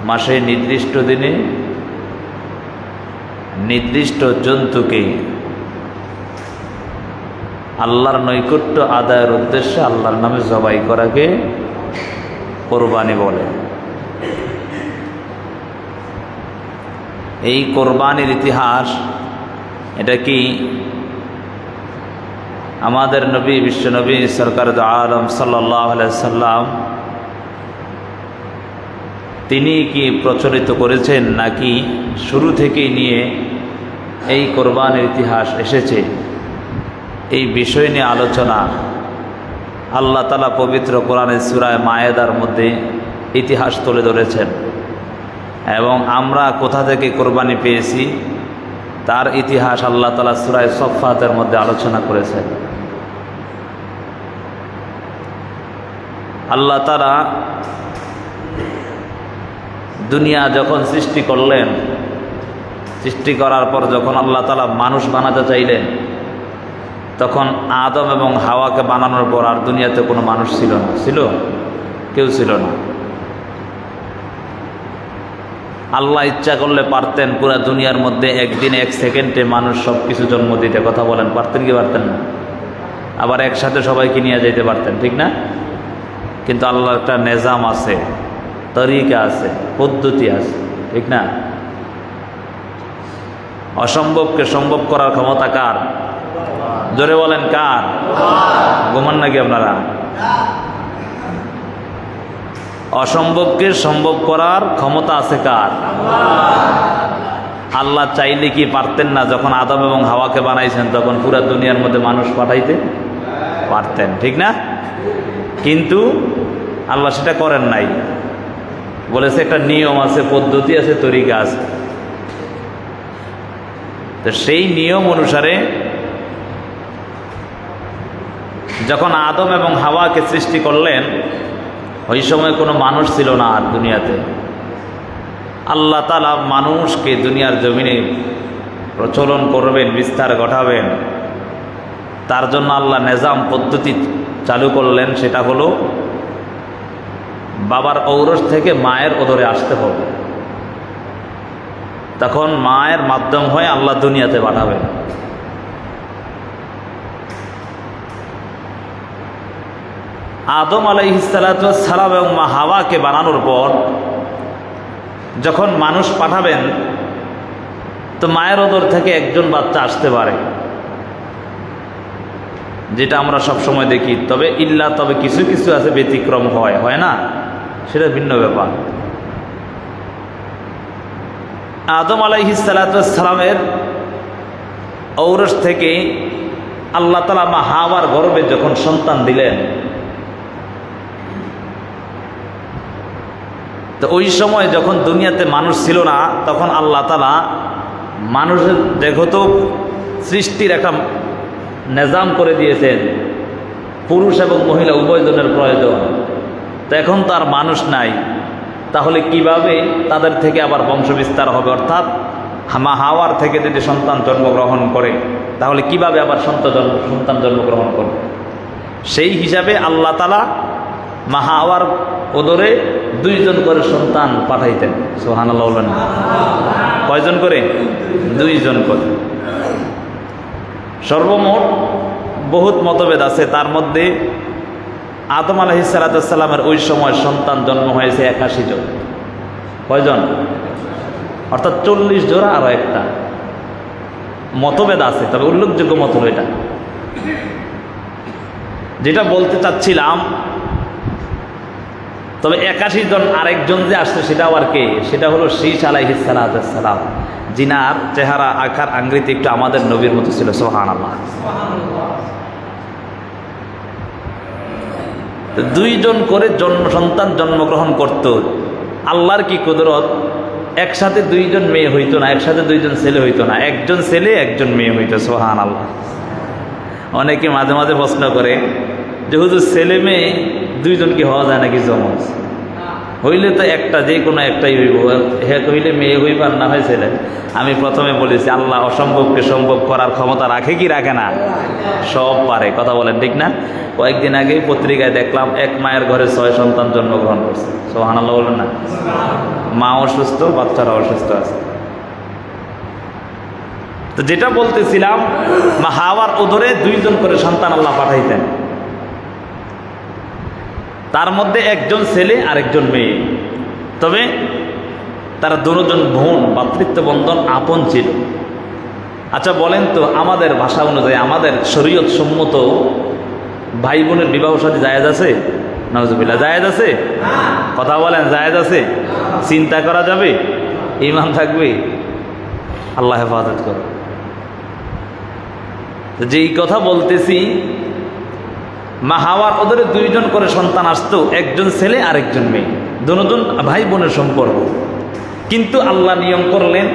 মাসে নির্দিষ্ট দিনে নির্দিষ্ট জন্তুকে আল্লাহর নৈকট্য আদায়ের উদ্দেশ্যে আল্লাহর নামে জবাই করাকে কোরবানি বলে। এই কোরবানির ইতিহাস, এটা কি আমাদের নবী বিশ্বনবী সরকার দু আলম সাল্লাল্লাহু আলাইহি সাল্লাম তিনি কি প্রচলিত করেছেন, নাকি শুরু থেকেই নিয়ে এই কোরবানির ইতিহাস এসেছে? এই বিষয় নিয়ে আলোচনা আল্লাহ তাআলা পবিত্র কোরআনের সূরা মায়েদার মধ্যে ইতিহাস তুলে ধরেছেন, এবং আমরা কোথা থেকে কোরবানি পেয়েছি তার ইতিহাস আল্লাহ তাআলা সূরা সফফাতের মধ্যে আলোচনা করেছেন। আল্লাহ তাআলা দুনিয়া যখন সৃষ্টি করলেন, সৃষ্টি করার পর যখন আল্লাহ তাআলা মানুষ বানাতে চাইলেন, তখন আদম এবং হাওয়াকে বানানোর পর আর দুনিয়াতে কোনো মানুষ ছিল না। ছিল? কেউ ছিল না। আল্লাহ ইচ্ছা করলে পারতেন পুরা দুনিয়ার মধ্যে একদিনে 1 সেকেন্ডে মানুষ সব কিছু জন্ম দিতে। কথা বলেন, পারতেন কি পারতেন না? আবার একসাথে সবাইকে নিয়ে যেতে পারতেন, ঠিক না? কিন্তু আল্লাহর একটা নিজাম আছে, তরিকা আছে, পদ্ধতি আছে, ঠিক না? অসম্ভবকে সম্ভব করার ক্ষমতা কার? জোরে বলেন কার? ঘুমান নাকি আপনারা? অসম্ভবকে সম্ভব করার ক্ষমতা আছে কার? আল্লাহ চাইলে কি পারতেন না? যখন আদম এবং হাওয়াকে বানাইছেন তখন পুরা দুনিয়ার মধ্যে মানুষ পাঠাইতে পারতেন, ঠিক না? কিন্তু আল্লাহ সেটা করেন নাই। বলেছে একটা নিয়ম আছে, পদ্ধতি আছে, তরিকা আছে। তো সেই নিয়ম অনুসারে যখন আদম এবং হাওয়াকে সৃষ্টি করলেন, ওই সময় কোনো মানুষ ছিল না আর দুনিয়াতে। আল্লাহ তাআলা মানুষকে দুনিয়ার জমিনে প্রচলন করবেন, বিস্তার ঘটাবেন, তার জন্য আল্লাহ নিজাম পদ্ধতি চালু করলেন। সেটা হলো বাবার ঔরস থেকে মায়ের ওদরে আসতে হবে, তখন মায়ের মাধ্যম হয়ে আল্লাহ দুনিয়াতে পাঠাবেন। আদম আলাইহিস সালাতু ওয়াস সালাম এবং মা হাওয়াকে বানানোর পর যখন মানুষ পাঠাবেন, তো মায়ের ওদর থেকে একজন বাচ্চা আসতে পারে, যেটা আমরা সব সময় দেখি। তবে কিছু কিছু আছে ব্যতিক্রম, হয় না? সেটা ভিন্ন ব্যাপার। আদম আলাইহিস সালাতু ওয়াস সালামের ঔরস থেকে আল্লাহ তাআলা মা হাওয়ার গর্ভে যখন সন্তান দিলেন, তো ওই সময় যখন দুনিয়াতে মানুষ ছিল না, তখন আল্লাহ তাআলা মানুষের দেখত সৃষ্টির একটা নিজাম করে দিয়েছেন, পুরুষ এবং মহিলা উভয়জনের প্রয়োজন। তো এখন তো আর মানুষ নাই, তাহলে কিভাবে তাদের থেকে আবার বংশবিস্তার হবে? অর্থাৎ মা হাওয়ার থেকে যদি সন্তান জন্মগ্রহণ করে, তাহলে কিভাবে আবার সন্তান জন্মগ্রহণ করবে? সেই হিসাবে আল্লাহ তাআলা মা হাওয়ার ওদরে 2 জন করে সন্তান পাঠাইতেন। সুবহানাল্লাহ বলবেন। কয়জন করে? 2 জন করে। সর্বমোট বহুত মতভেদ আছে, তার মধ্যে আদম আলাইহিস সালাতু ওয়াস সালামের ওই সময় সন্তান জন্ম হয়েছে 81 জন। কয়জন? অর্থাৎ 40 জোড়া আরো একটা। মতভেদ আছে, তবে উল্লেখযোগ্য মতভেদ এটা। যেটা বলতে চাচ্ছিলাম, তবে 81 জন আরেকজন যে আসছে সেটা আবার কে? সেটা হলো শীশ আলাইহিস সালাতু ওয়াস সালাম, জিনার চেহারা আকার আকৃতি একটু আমাদের নবীর মতো ছিল। সুবহানাল্লাহ। 2 জন করে সন্তান জন্মগ্রহণ করত। আল্লাহর কি কুদরত! একসাথে 2 জন মেয়ে হইতো না, একসাথে 2 জন ছেলে হইতো না, একজন ছেলে একজন মেয়ে হইতো। সুবহানাল্লাহ। অনেকে মাঝে মাঝে প্রশ্ন করে যে হুজুর ছেলে মেয়ে 2 জন কি হওয়া যায় নাকি জমজ? হইলে তো একটা, যে কোনো একটাই হইব। হে হইলে মেয়ে হইব আর না হয় ছেলে। আমি প্রথমে বলেছি আল্লাহ অসম্ভবকে সম্ভব করার ক্ষমতা রাখে কি রাখে না? সব পারে। কথা বলেন ঠিক না? কয়েকদিন আগে পত্রিকায় দেখলাম এক মায়ের ঘরে 6 সন্তান জন্মগ্রহণ করছে। সুবহানাল্লাহ বলেন না? মা অসুস্থ, বাচ্চারা অসুস্থ আছে। তো যেটা বলতেছিলাম, মা হাওয়ার উদরে 2 জন করে সন্তান আল্লাহ পাঠাইতেন। তার মধ্যে একজন ছেলে আর একজন মেয়ে। তবে তারা দুজন বোন, ভাতৃত্ব বন্ধন আপন ছিল। আচ্ছা বলেন তো, আমাদের ভাষা অনুযায়ী, আমাদের শরীয়ত সম্মত ভাই বোনের বিবাহ সাথে জায়েজ আছে? নাউজুবিল্লাহ, জায়েজ আছে? কথা বলেন, জায়েজ আছে? চিন্তা করা যাবে? ঈমান থাকবে? আল্লাহ হেফাজত করো। যেই কথা বলতেছি, মা হাওয়ার ওদের 2 জন করে সন্তান আসতো, একজন ছেলে আর একজন মেয়ে, দুজন ভাই বোনের সম্পর্ক। কিন্তু আল্লাহ নিয়ম করলেন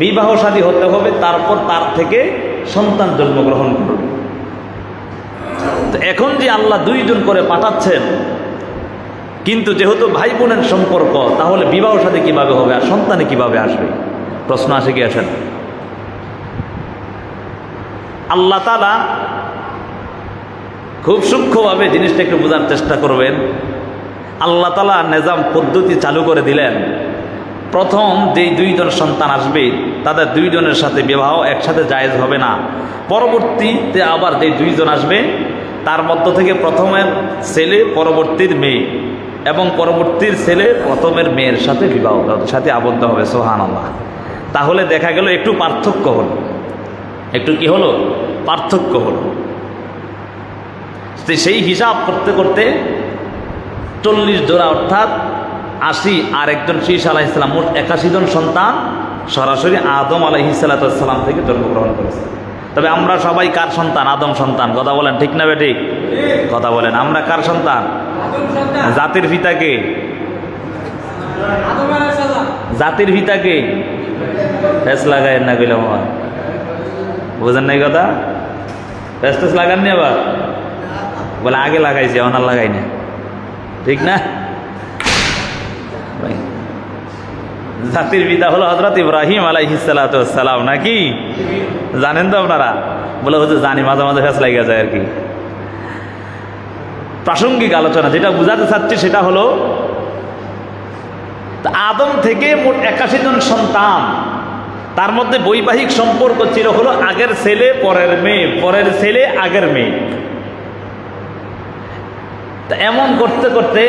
বিবাহ শাদী হতে হবে, তারপর তার থেকে সন্তান জন্মগ্রহণ করবে। তো এখন যে আল্লাহ 2 জন করে পাঠাচ্ছেন, কিন্তু যেহেতু ভাই বোনের সম্পর্ক, তাহলে বিবাহ শাদী কিভাবে হবে আর সন্তানে কিভাবে আসবে? প্রশ্ন আসে কি আসেন? আল্লাহ তাআলা খুব সূক্ষ্মভাবে জিনিসটা একটু বোঝার চেষ্টা করবেন। আল্লাহ তাআলা নিজাম পদ্ধতি চালু করে দিলেন। প্রথম যেই 2 জন সন্তান আসবে, তাদের 2 জনের সাথে বিবাহ একসাথে জায়েজ হবে না। পরবর্তীতে আবার যে 2 জন আসবে, তার মধ্য থেকে প্রথমের ছেলে পরবর্তীর মেয়ে, এবং পরবর্তীর ছেলে প্রথমের মেয়ের সাথে বিবাহ সাথে আবদ্ধ হবে। সুবহানাল্লাহ। তাহলে দেখা গেল একটু পার্থক্য হলো। একটু কি হলো? পার্থক্য হলো। সেই হিসাব করতে করতে 40 জোড়া, অর্থাৎ 80, আর একজন শীষ আলাইহিস সালাম, মোট 81 জন সন্তান সরাসরি আদম আলাইহিস সালাম থেকে জন্মগ্রহণ করেছে। তবে আমরা সবাই কার সন্তান? আদম সন্তান। কথা বলেন ঠিক না বেঠিক? কথা বলেন, আমরা কার সন্তান? জাতির পিতাকে? জাতির পিতাকে? ফেস লাগায় না কইলাম, আমার বুঝেন নাই কথা? ফেস টেস লাগাননি আবার? বলে আগে লাগাইছি, ওনার লাগাই না, ঠিক না? জাতির পিতা হলো হযরত ইব্রাহিম আলাইহিস সালাম, নাকি? জানেন তো আপনারা? বলে হচ্ছে জানি, মাঝে মাঝে ফেস লাগিয়ে যায় আর কি। প্রাসঙ্গিক আলোচনা, যেটা বুঝাতে চাচ্ছি সেটা হলো, আদম থেকে মোট 81 জন সন্তান, তার মধ্যে বৈবাহিক সম্পর্ক ছিল হলো আগের ছেলে পরের মেয়ে, পরের ছেলে আগের মেয়ে। তা এমন করতে করতে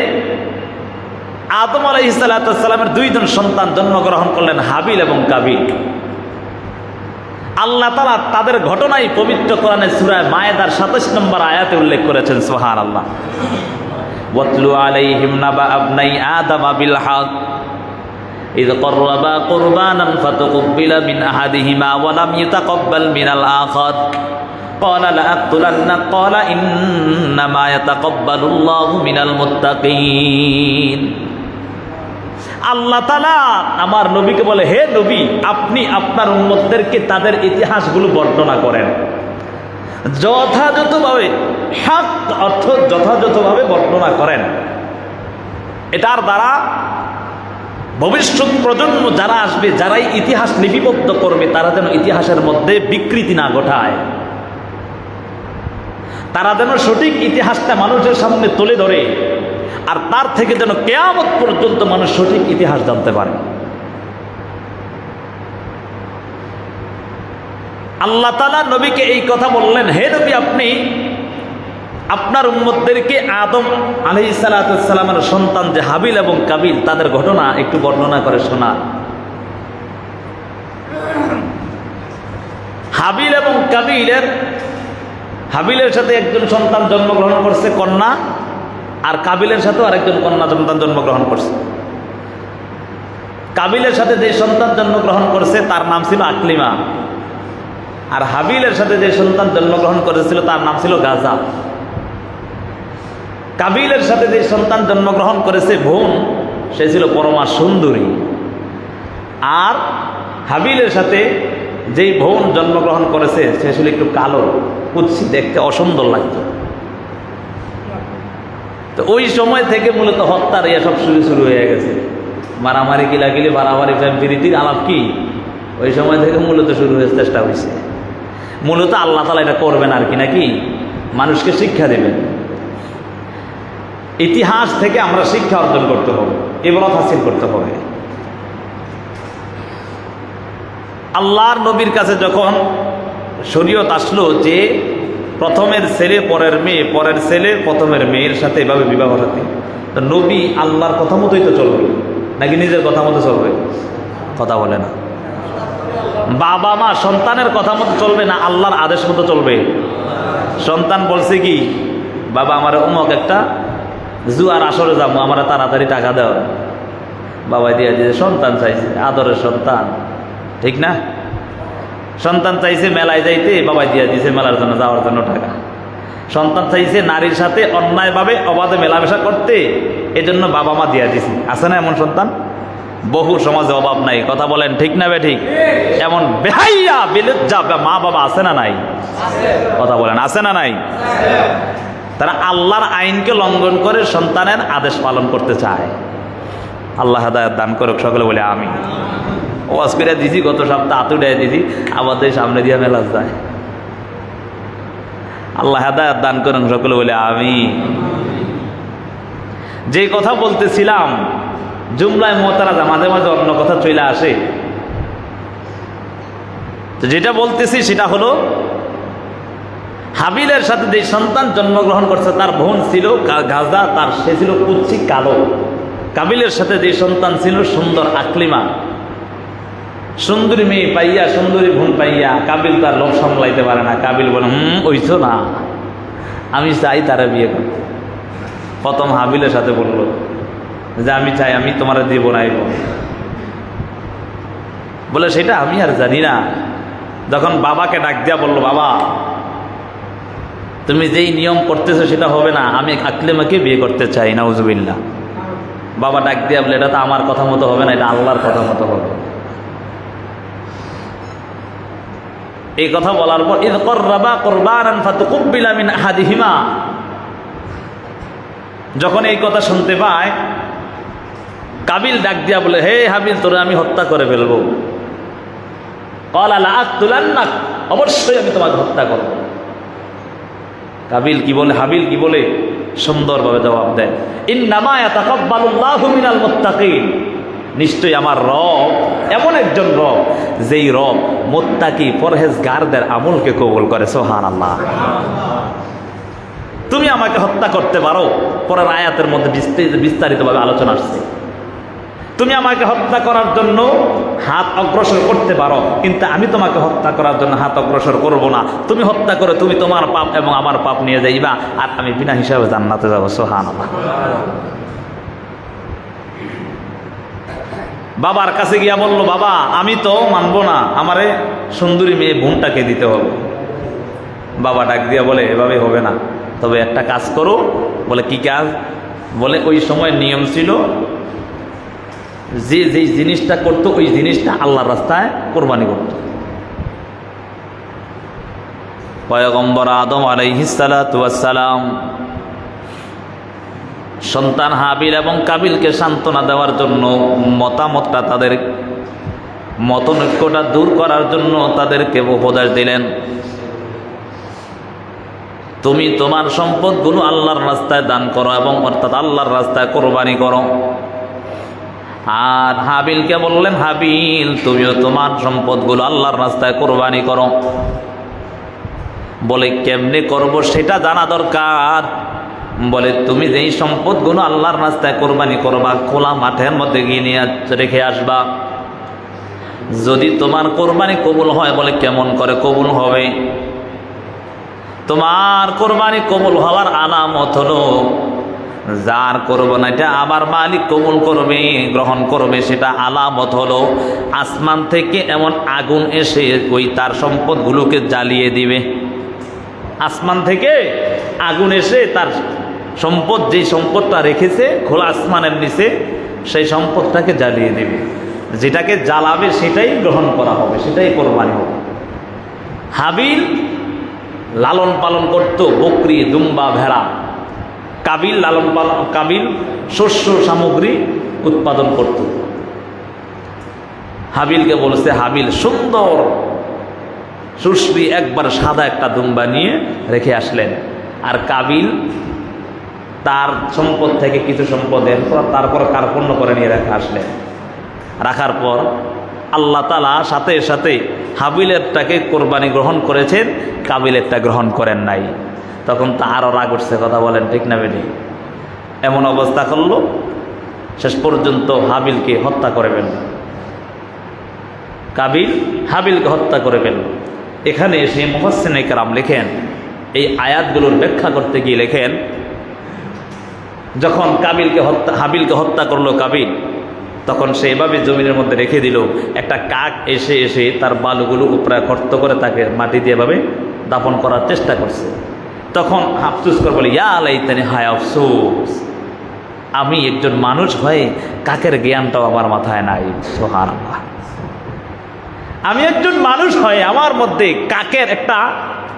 আদম আলাইহিস সালামের 2 জন সন্তান জন্মগ্রহণ করলেন, হাবিল এবং কাবিল। আল্লাহ তাআলা তাদের ঘটনাই পবিত্র কোরআনে সূরা মায়েদার 27 নম্বর আয়াতে উল্লেখ করেছেন। সুবহানাল্লাহ। ওয়াতলু আলাইহিম নাবা আবনাই আদম বিল হক ইয ক্বাররাবা কুরবানান ফাতাকুব্বিলা মিন আহাদিহিমা ওয়া লাম ইতাকাব্বাল মিনাল আখার ক্বালা লাআকতুলান্নাক ক্বালা ইন্নামা ইয়াতাকাব্বালুল্লাহু মিনাল মুত্তাকিন। আল্লাহ তাআলা আমার নবীকে বলে, হে নবী, আপনি আপনার উম্মতদেরকে তাদের ইতিহাসগুলো বর্ণনা করেন যথাযথভাবে, হক অর্থ যথাযথভাবে বর্ণনা করেন। এটার দ্বারা ভবিষ্যৎ প্রজন্ম যারা আসবে, যারাই ইতিহাস লিপিবদ্ধ করবে, তারা যেন ইতিহাসের মধ্যে বিকৃতি না ঘটায়, তারা যেন সঠিক ইতিহাসটা মানুষের সামনে তুলে ধরে, আর তার থেকে যেন কিয়ামত পর্যন্ত মানুষ সঠিক ইতিহাস জানতে পারে। আল্লাহ তাআলা নবীকে এই কথা বললেন, হে নবী, আপনি আপনার উম্মতদেরকে আদম আলাইহিস সালামের সন্তান যে হাবিল এবং কাবিল, তাদের ঘটনা একটু বর্ণনা করে শোনা। হাবিল এবং হাবিলের সাথে একজন সন্তান জন্মগ্রহণ করছে, কন্যা, আর কাবিলের সাথেও আরেকজন কন্যা সন্তান জন্মগ্রহণ করছে। কাবিলের সাথে যে সন্তান জন্মগ্রহণ করছে তার নাম ছিল আকলিমা, আর হাবিলের সাথে যে সন্তান জন্মগ্রহণ করেছিল তার নাম ছিল গাজা। কাবিলের সাথে যে সন্তান জন্মগ্রহণ করেছে বোন, সে ছিল পরমা সুন্দরী, আর হাবিলের সাথে যেই বোন জন্মগ্রহণ করেছে সে ছিল একটু কালো, কুৎসি, দেখতে অসুন্দর লাগতো। তো ওই সময় থেকে মূলত হত্যার এসব শুরু হয়ে গেছে, মারামারি কিলাকিলি বাড়াবাড়ি ফ্যামিলিটির আলাপ কি ওই সময় থেকে মূলত শুরু হয়ে চেষ্টা হয়েছে। মূলত আল্লাহ তাআলা এটা করবেন আর কি, নাকি মানুষকে শিক্ষা দেবেন। ইতিহাস থেকে আমরা শিক্ষা অর্জন করতে হবে, ইবরাত হাসিল করতে হবে। আল্লাহর নবীর কাছে যখন শরীয়ত আসলো যে প্রথমের ছেলে পরের মেয়ে, পরের ছেলে প্রথমের মেয়ের সাথে এভাবে বিবাহ সাথে, তো নবী আল্লাহর কথা মতোই তো চলবে নাকি নিজের কথা মতো চলবে? কথা বলে না। বাবা মা সন্তানের কথা মতো চলবে না আল্লাহর আদেশ মতো চলবে? সন্তান বলছে কি, বাবা আমার অমুক একটা জুয়ার আসরে যাবো, আমার তাড়াতাড়ি টাকা দাও, বাবা দিয়ে দিয়েছে। সন্তান চাইছে, আদরের সন্তান, ঠিক না? সন্তান চাইছে মেলায় যাইতে, বাবা দিয়ে দিয়েছে মেলার জন্য যাওয়ার জন্য টাকা। সন্তান চাইছে নারীর সাথে অন্যায়ভাবে অবাধে মেলামেশা করতে, এজন্য বাবা মা দিয়ে দিছে। আছে না এমন সন্তান? বহু সমাজে অভাব নাই, কথা বলেন ঠিক না বে ঠিক? এমন বেহাইয়া বেলজ্জা মা বাবা আছে না নাই? কথা বলেন আছে না নাই? তারা আল্লাহর আইনকে লঙ্ঘন করে সন্তানের আদেশ পালন করতে চায়। আল্লাহ হেদায়েত দান করুক, সকলে বলে আমি। ওয়াজ করে দিছি গত সপ্তাহ, আতুড়াই দিছি, আমাদের সামনে দিয়ে মেলা যায়। আল্লাহ হেদায়েত দান করুন, সকলে বলে আমি। যে কথা বলতেছিলাম জুমলায় মুতারাজা, মাঝে মাঝে অন্য কথা চলে আসে। তো যেটা বলতেছি সেটা হলো, হাবিলের সাথে যে সন্তান জন্মগ্রহণ করছে তার বোন ছিল গাজা, তার সে ছিল কুচ্ছি কালো। কাবিলের সাথে যে সন্তান ছিল সুন্দর আকলিমা, সুন্দরী মেয়ে পাইয়া, সুন্দরী বোন পাইয়া কাবিল তার লোভ সামলাইতে পারে না। কাবিল বলে ওইছো না, আমি চাই তারা বিয়ে করতে। প্রথম হাবিলের সাথে বলল যে আমি চাই, আমি তোমার দিব না। বলে সেটা আমি আর জানি না। যখন বাবাকে ডাক দিয়া বলল, বাবা তুমি যেই নিয়ম করতেছো সেটা হবে না, আমি আকলিমাকে বিয়ে করতে চাই। নাউজুবিল্লাহ। বাবা ডাক দিয়া বলে এটা তো আমার কথা মতো হবে না, এটা আল্লাহর কথা মতো হবে। এই কথা বলার পর ইয কররাবা কুরবানান ফাতুকুব্বিলা মিন আহাদিহিমা, যখন এই কথা শুনতে পায় কাবিল ডাক দিয়া বলে, হে হাবিল তোরে আমি হত্যা করে ফেলবো। ক্বালা লা আকতুলান্নাক, অবশ্যই আমি তোমাকে হত্যা করব। কাবিল কি বলে, হাবিল কি বলে, সুন্দরভাবে জবাব দেয়, ইন্নামা ইয়াতাকাব্বালুল্লাহু মিনাল মুত্তাকিন, নিশ্চয়ই আমার রব এমন একজন রব যেই রব মুত্তাকি পরহেজগারদের আমলকে কবুল করে। সুবহানাল্লাহ। তুমি আমাকে হত্যা করতে পারো, পরের আয়াতের মধ্যে বিস্তারিতভাবে আলোচনা আসছে। তুমি আমাকে হত্যা করার জন্য হাত অগ্রসর করতে পারো, কিন্তু আমি তোমাকে হত্যা করার জন্য হাত অগ্রসর করব না। তুমি হত্যা করে তুমি তোমার পাপ এবং আমার পাপ নিয়ে যাইবা, আর আমি বিনা হিসাবে জান্নাতে যাবো। সুবহানাল্লাহ। বাবার কাছে গিয়া বলল, বাবা আমি তো মানবো না, আমারে সুন্দরী মেয়ে বোনটাকে দিতে হবে। বাবা ডাক দিয়া বলে, এভাবে হবে না, তবে একটা কাজ করো। বলে কি কাজ? বলে ওই সময় নিয়ম ছিল যে যেই জিনিসটা করতো ওই জিনিসটা আল্লাহর রাস্তায় কোরবানি করত। পয়গম্বর আদম আলাইহিস সালাতু ওয়াস সালাম সন্তান হাবিল এবং কাবিলকে সান্ত্বনা দেওয়ার জন্য, মতামতটা তাদের মতনৈক্যটা দূর করার জন্য তাদেরকে উপদেশ দিলেন, তুমি তোমার সম্পদগুলো আল্লাহর রাস্তায় দান করো এবং অর্থাৎ আল্লাহর রাস্তায় কোরবানি করো। আর হাবিলকে বললেন, হাবিল তুমিও তোমার সম্পদগুলো আল্লাহর রাস্তায় কোরবানি করো। বলে কেমনে করব সেটা জানা দরকার। বলে তুমি যেই সম্পদগুলো আল্লাহর রাস্তায় কোরবানি করবা, খোলা মাঠের মধ্যে গিয়ে নিয়ে রেখে আসবা। যদি তোমার কোরবানি কবুল হয়, বলে কেমন করে কবুল হবে? তোমার কোরবানি কবুল হওয়ার আলামত হলো যার কোরবানিটা আবার মালিক কবুল করবে, গ্রহণ করবে, সেটা আলামত হলো আসমান থেকে এমন আগুন এসে ওই তার সম্পদগুলোকে জ্বালিয়ে দিবে। আসমান থেকে আগুন এসে তার সম্পদ, যেই সম্পদটা রেখেছে খোলা আসমানের নিচে, সেই সম্পদটাকে জ্বালিয়ে দেবে। যেটাকে জ্বালাবে সেটাই গ্রহণ করা হবে, সেটাই কোরবানি হবে। হাবিল লালন পালন করত বকরি, দুম্বা, ভেড়া। কাবিল লালন পালন, কাবিল শস্য সামগ্রী উৎপাদন করত। হাবিলকে বলছে, হাবিল সুন্দর সুশ্রী একবার সাদা একটা দুম্বা নিয়ে রেখে আসলেন, আর কাবিল তার সম্পদ থেকে কিছু সম্পদ এরপর তারপর কার্পণ্য করে নিয়ে রেখে আসলেন। রাখার পর আল্লাহ তাআলা সাথে সাথে হাবিলেরটাকে কোরবানি গ্রহণ করেছেন, কাবিলেরটা গ্রহণ করেন নাই। তখন তা আরও রাগ উঠছে, কথা বলেন ঠিক না বেটি? এমন অবস্থা করলো, শেষ পর্যন্ত হাবিলকে হত্যা করে ফেলল। কাবিল হাবিলকে হত্যা করে ফেলল। এখানে এসে মুফাসসিরিনে কেরাম লেখেন, এই আয়াতগুলোর ব্যাখ্যা করতে গিয়ে লেখেন, যখন হাবিলকে হত্যা করলো কাবিল, তখন সে এভাবে জমিনের মধ্যে রেখে দিল, একটা কাক এসে এসে তার বালুগুলো উপরে গর্ত করে তাকে মাটি দিয়ে এভাবে দাফন করার চেষ্টা করছে। তখন আফসোস করে বলে, ইয়া লাইতানি, হায় আফসোস, আমি একজন মানুষ হয়ে কাকের জ্ঞানটাও আমার মাথায় নাই। সুবহানাল্লাহ, আমি একজন মানুষ হয়ে আমার মধ্যে কাকের একটা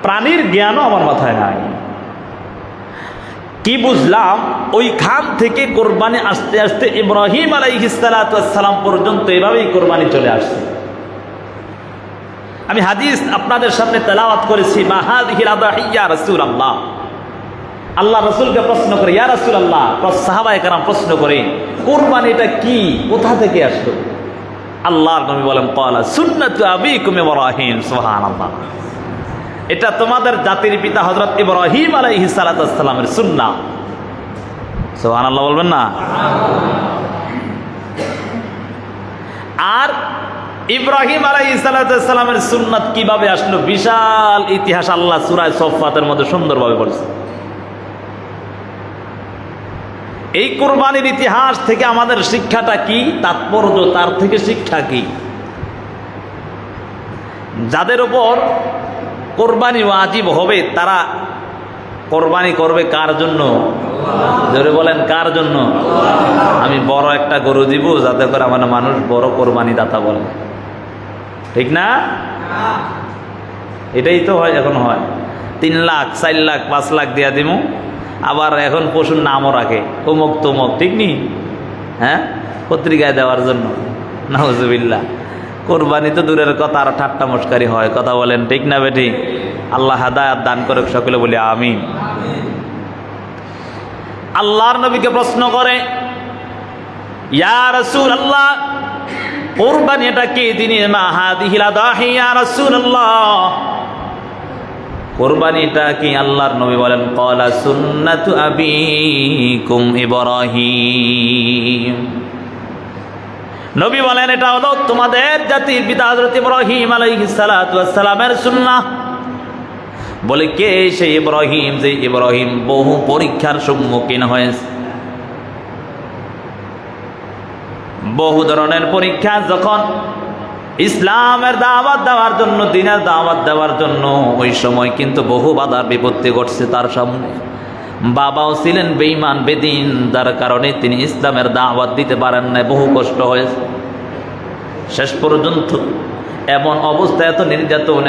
প্রাণীর জ্ঞানও আমার মাথায় নাই। কি বুঝলাম, ওই খান থেকে কোরবানি আস্তে আস্তে ইব্রাহিম আলাইহিস সালাতু ওয়াস সালাম পর্যন্ত এভাবেই কোরবানি চলে আসছে। আমি হাদিস আপনাদের সামনে তেলাওয়াত করেছি, মা হাযিহিল আদাহিয়া রাসূলুল্লাহ। আল্লাহ রাসূলকে প্রশ্ন করে, ইয়া রাসূলুল্লাহ, সাহাবায়ে কেরাম প্রশ্ন করে, কোরবানি এটা কি, কোথা থেকে আসলো? আল্লাহর নবী বলেন, ক্বালা সুন্নাতু আবিকুম ইব্রাহিম। সুবহানাল্লাহ, এটা তোমাদের জাতির পিতা হযরত ইব্রাহিম আলাইহিস সালাতু ওয়াস সালামের সুন্নাহ। সুবহানাল্লাহ বলবেন না? আর ইব্রাহিম আলাইহিস সালাতু ওয়াস সালামের সুন্নাত কিভাবে আসলো, বিশাল ইতিহাস আল্লাহ সূরা সফফাতের মধ্যে সুন্দরভাবে বলেছে। এই কোরবানির ইতিহাস থেকে আমাদের শিক্ষাটা কি, তাৎপর্য, তার থেকে শিক্ষা কি? যাদের উপর কোরবানি ওয়াজিব হবে তারা কোরবানি করবে কার জন্য? জোরে বলেন, কার জন্য? আমি বড় একটা গরু দিব যাতে করে আমার মানুষ বড় কোরবানি দাতা বলে, ঠিক না? এটাই তো হয়, এখন হয় 3 লাখ 4 লাখ 5 লাখ দিয়া দিব, আবার এখন পশুর নামও রাখে অমুক তমুক, ঠিক নি? হ্যাঁ, পত্রিকায় দেওয়ার জন্য। নাউজুবিল্লাহ, কোরবানি তো দূরের কথা, আর ঠাট্টা মস্কারি হয়, কথা বলেন ঠিক না বেটি? আল্লাহ হাদায়াত দান করে, সকলে বলি আমিন। আল্লাহর নবীকে প্রশ্ন করে, ইয়া রাসূলুল্লাহ, কোরবানি এটা কি? তিনি, মা হাযিহিল আদাহি ইয়া রাসূলুল্লাহ, কোরবানিটা কি? আল্লাহর নবী বলেন, ক্বালা সুন্নাতু আবিকুম ইব্রাহিম। নবী বলেন, এটা হলো তোমাদের জাতির পিতা হযরত ইব্রাহিম আলাইহিস সালাতু ওয়াস সালামের সুন্নাহ। বলে, কে সেই ইব্রাহিম? যে ইব্রাহিম বহু পরীক্ষার সম্মুখীন হয়েছে, বহু ধরনের পরীক্ষা। যখন ইসলামের দাওয়াত দেওয়ার জন্য, দ্বীনের দাওয়াত দেওয়ার জন্য, ওই সময় কিন্তু বহু বাধা বিপত্তি ঘটছে তার সামনে। বাবাও ছিলেন বেঈমান বেদিন, যার কারণে তিনি ইসলামের দাওয়াত দিতে পারেন না, বহু কষ্ট হয়েছে। শেষ পর্যন্ত এমন অবস্থা, এত নির্যাতন,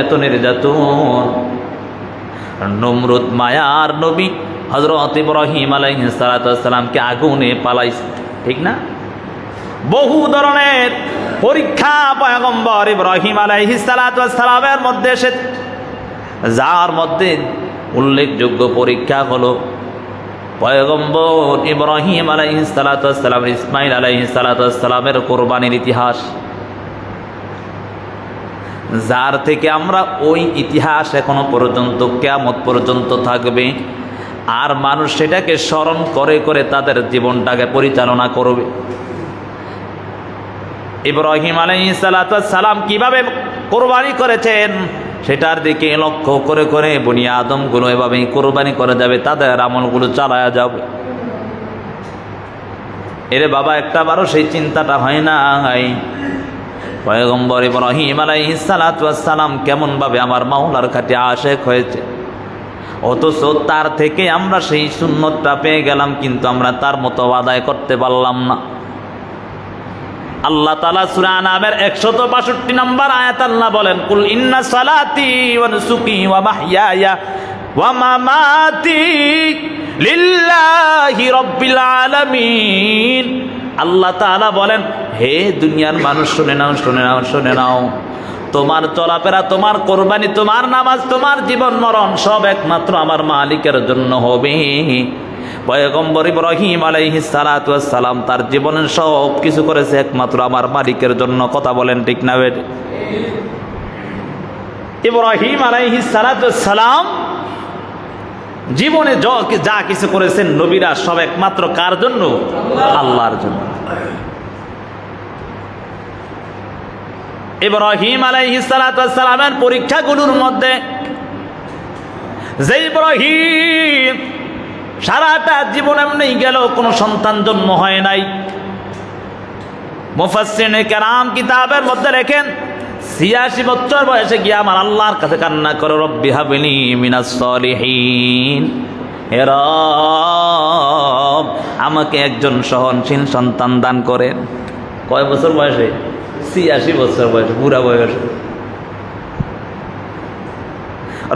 নমরুদ মায়ার নবী হযরত ইব্রাহিম আলাইহিস সালাতু ওয়াস সালামকে আগুনে পালাইছে, ঠিক না? বহু ধরনের পরীক্ষা পয়গম্বর ইব্রাহিম আলাইহিস সালাতু ওয়াস সালামের মধ্যে এসে, যার মধ্যে উল্লেখযোগ্য পরীক্ষা হলো পয়গম্বর ইব্রাহিম আলাইহিস সালাতু ওয়াস সালাম, ইসমাঈল আলাইহিস সালাতু ওয়াস সালামের কোরবানির ইতিহাস, যার থেকে আমরা ওই ইতিহাস এখনো পর্যন্ত কিয়ামত পর্যন্ত থাকবে, আর মানুষ সেটাকে স্মরণ করে করে তাদের জীবনটাকে পরিচালনা করবে। ইব্রাহিম আলাইহিস সালাতু ওয়াস সালাম কিভাবে কোরবানি করেছেন সেটার দিকে লক্ষ্য করে করে বনি আদমগুলো এভাবেই কোরবানি করে যাবে, তাদের আমলগুলো চালায়া যাবে। এরে বাবা, একটাবারও সেই চিন্তাটা হয় না পয়গম্বর ইব্রাহিম আলাইহিস সালাতু ওয়াস সালাম কেমন ভাবে আমার মাওলার কাছে আশিক হয়েছে, অথচ তার থেকে আমরা সেই সুন্নতটা পেয়ে গেলাম, কিন্তু আমরা তার মতো আদায় করতে পারলাম না। আল্লাহ তাআলা সূরা আনামের 162 নম্বর আয়াত আল্লাহ বলেন, কুল ইন্না সালাতি ওয়া নুসুকি ওয়া মাহইয়ায়া ওয়া মামাতি লিল্লাহি রাব্বিল আলামিন। আল্লাহ তাআলা বলেন, হে দুনিয়ার মানুষ শুনে নাও, শুনে নাও, শুনে নাও, তোমার চলাফেরা, তোমার কোরবানি, তোমার নামাজ, তোমার জীবন মরণ সব একমাত্র আমার মালিকের জন্য হবে। পয়গম্বর ইব্রাহিম আলাইহিস সালাতু ওয়াস সালাম তার জীবনের সব কিছু করেছে একমাত্র আমার মালিকের জন্য। কথা বলেন ঠিক না বেঠিক? ইব্রাহিম আলাইহিস সালাতু ওয়াস সালাম জীবনে যা কিছু করেছেন নবীরা সব একমাত্র কার জন্য? আল্লাহর জন্য। ইব্রাহিম আলাইহিস সালাতু ওয়াস সালামের পরীক্ষাগুলোর মধ্যে যে ইব্রাহিম সারাটা জীবন এমনি গেল, কোনো সন্তান জন্ম হয় নাই। মুফাসসিরিনে কেরাম কিতাবের মধ্যে লেখেন ৮৬ বছর বয়সে গিয়ে আমার আল্লাহর কাছে কান্না করে, রব্বি হাবলি মিনাস সলিহিন, হে রব আমাকে একজন সহনশীল সন্তান দান করেন। কয় বছর বয়সে? ৮৬ বছর বয়সে, বুড়া বয়সে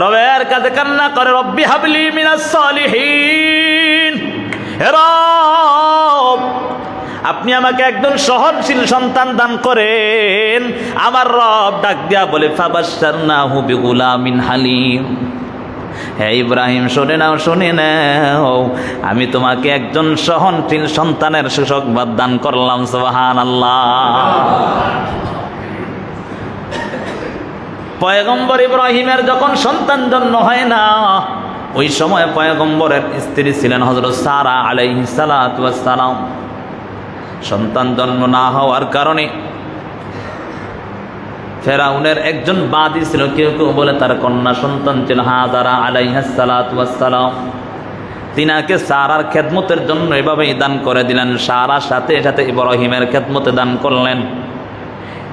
রবের কাছে কান্না করে, রব্বি হাবলি মিনাস সলিহিন, হে রব আপনি আমাকে একজন সহনশীল সন্তান দান করেন। আমার রব ডাক দিয়া বলে, ফাবাশশারনাহু বিগুলামিন হালিম, হে ইব্রাহিম শুনে নাও, শুনে নাও, আমি তোমাকে একজন সহনশীল সন্তানের সুসংবাদ দান করলাম। সুবহানাল্লাহ। পয়গম্বর ইব্রাহিমের যখন সন্তান জন্ম হয় না, ওই সময় পয়গম্বরের স্ত্রী ছিলেন হযরত সারা আলাইহিস সালাতু ওয়াস সালাম। সন্তান জন্ম না হওয়ার কারণে ফেরাউনের একজন বাদী ছিল, কেউ কেউ বলে তার কন্যা সন্তান ছিল হাজারা আলাইহিস সালাতু ওয়াস সালাম। তিনাকে সারার খেদমতের জন্য এভাবেই দান করে দিলেন। সারার সাথে সাথে ইব্রাহিমের খেদমতে দান করলেন।